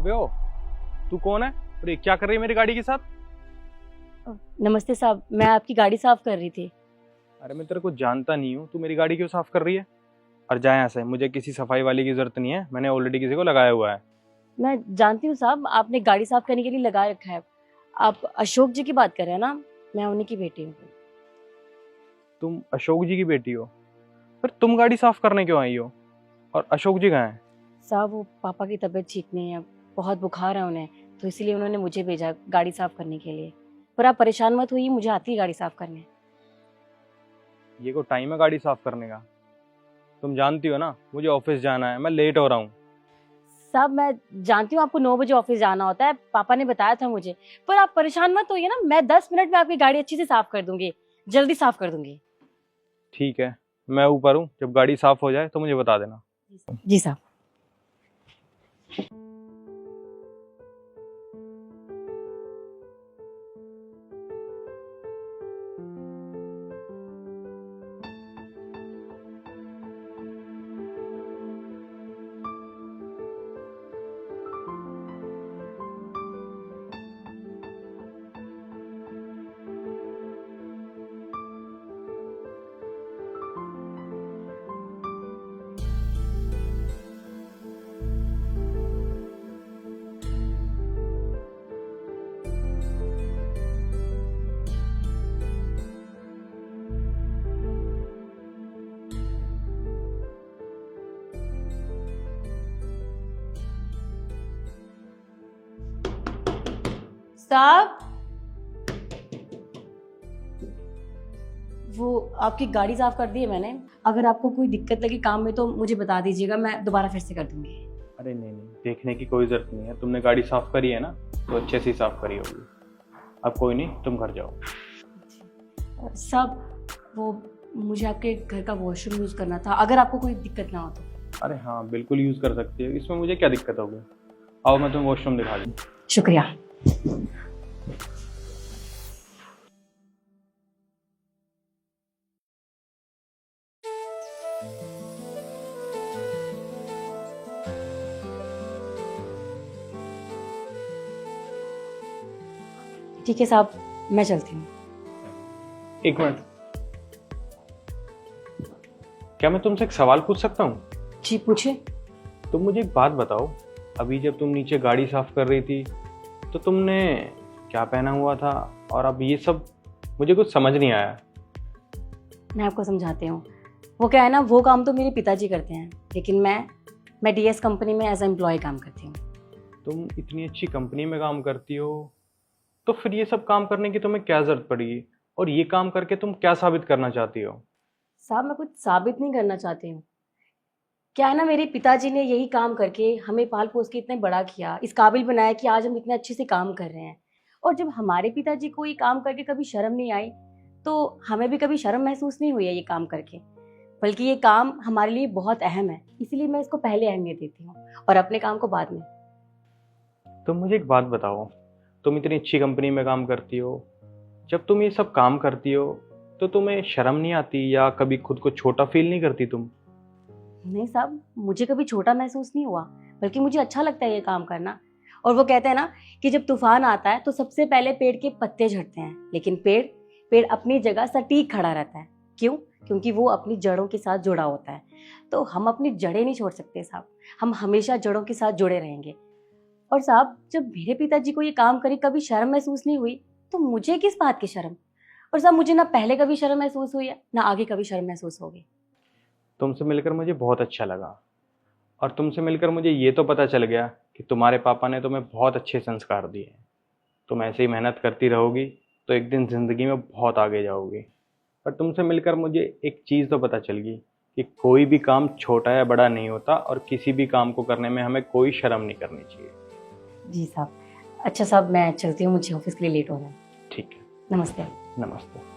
पे हो? तू कौन है और ये क्या कर रही है मेरी गाड़ी के साथ? नमस्ते साहब, मैं आपकी गाड़ी साफ कर रही थी। अरे मैं तेरे को जानता नहीं हूँ, तू मेरी गाड़ी क्यों साफ कर रही है? और जा यहाँ से, मुझे किसी सफाई वाले की जरूरत नहीं है, मैंने ऑलरेडी किसी को लगाया हुआ है। मैं जानती हूँ साहब, आपने गाड़ी साफ करने के लिए लगा रखा है। आप अशोक जी की बात कर रहे हैं ना? मैं उन्हीं की बेटी हूँ। तुम अशोक जी की बेटी हो? फिर तुम गाड़ी साफ करने क्यों आई हो? और अशोक जी कहाँ हैं? साहब वो पापा की तबीयत ठीक नहीं है, बहुत बुखार है उन्हें, तो इसीलिए उन्होंने मुझे भेजा गाड़ी साफ करने के लिए। पर आप परेशान मत होइए, मुझे आती है गाड़ी साफ करने। ये को टाइम है गाड़ी साफ करने का? तुम जानती हो ना मुझे ऑफिस जाना है, मैं लेट हो रहा हूँ। साहब मैं जानती हूँ आपको 9 बजे ऑफिस जाना होता है, पापा ने बताया था मुझे। पर आप परेशान मत होइए ना, मैं 10 मिनट में आपकी गाड़ी अच्छी से साफ कर दूंगी, जल्दी साफ कर दूंगी। ठीक है, मैं ऊपर हूँ, जब गाड़ी साफ हो जाए तो मुझे बता देना। जी साहब। साहब वो आपकी गाड़ी साफ कर दी है मैंने। अगर आपको कोई दिक्कत लगी काम में तो मुझे बता दीजिएगा, मैं दोबारा फिर से कर दूंगी। अरे नहीं नहीं, देखने की कोई जरूरत नहीं है, तुमने गाड़ी साफ करी है ना तो अच्छे से ही साफ करी होगी। अब कोई नहीं, तुम घर जाओ। साहब वो मुझे आपके घर का वॉशरूम यूज करना था, अगर आपको कोई दिक्कत ना हो तो। अरे हाँ बिल्कुल यूज़ कर सकती हो, इसमें मुझे क्या दिक्कत होगी। आओ मैं तुम्हें वॉशरूम दिखा दूँ। शुक्रिया। ठीक है साहब, मैं चलती हूँ। एक मिनट, क्या मैं तुमसे एक सवाल पूछ सकता हूँ? जी पूछिए। तुम मुझे एक बात बताओ, अभी जब तुम नीचे गाड़ी साफ कर रही थी तो तुमने क्या पहना हुआ था? और अब ये सब मुझे कुछ समझ नहीं आया। मैं आपको समझाती हूँ। वो क्या है ना, वो काम तो मेरे पिताजी करते हैं, लेकिन मैं डीएस कंपनी में एज एम्प्लॉय काम करती हूँ। तुम इतनी अच्छी कंपनी में काम करती हो तो फिर ये सब काम करने की तुम्हें क्या जरूरत पड़ी? और ये काम करके तुम क्या साबित करना चाहती हो? साहब मैं कुछ साबित नहीं करना चाहती हूँ। क्या है ना, मेरे पिताजी ने यही काम करके हमें पाल पोस के इतने बड़ा किया, इस काबिल बनाया कि आज हम इतने अच्छे से काम कर रहे हैं। और जब हमारे पिताजी को ये काम करके कभी शर्म नहीं आई, तो हमें भी कभी शर्म महसूस नहीं हुई है ये काम करके। बल्कि ये काम हमारे लिए बहुत अहम है, इसीलिए मैं इसको पहले अहमियत देती हूँ और अपने काम को बाद में। तुम मुझे एक बात बताओ, तुम इतनी अच्छी कंपनी में काम करती हो, जब तुम ये सब काम करती हो तो तुम्हें शर्म नहीं आती या कभी खुद को छोटा फील नहीं करती तुम? नहीं साहब, मुझे कभी छोटा महसूस नहीं हुआ, बल्कि मुझे अच्छा लगता है ये काम करना। और वो कहते हैं ना कि जब तूफान आता है तो सबसे पहले पेड़ के पत्ते झड़ते हैं, लेकिन पेड़ अपनी जगह सटीक खड़ा रहता है। क्यों? क्योंकि वो अपनी जड़ों के साथ जुड़ा होता है। तो हम अपनी जड़ें नहीं छोड़ सकते साहब, हम हमेशा जड़ों के साथ जुड़े रहेंगे। और साहब जब मेरे पिताजी को ये काम करे कभी शर्म महसूस नहीं हुई, तो मुझे किस बात की शर्म? और साहब मुझे ना पहले कभी शर्म महसूस हुई है, ना आगे कभी शर्म महसूस होगी। तुमसे मिलकर मुझे बहुत अच्छा लगा, और तुमसे मिलकर मुझे ये तो पता चल गया कि तुम्हारे पापा ने तुम्हें बहुत अच्छे संस्कार दिए हैं। तुम ऐसे ही मेहनत करती रहोगी तो एक दिन ज़िंदगी में बहुत आगे जाओगी। पर तुमसे मिलकर मुझे एक चीज़ तो पता चल गई कि कोई भी काम छोटा या बड़ा नहीं होता, और किसी भी काम को करने में हमें कोई शर्म नहीं करनी चाहिए। जी साहब। अच्छा साहब मैं चलती हूँ, मुझे ऑफिस के लिए लेट हो रहा है। ठीक है। नमस्ते। नमस्ते।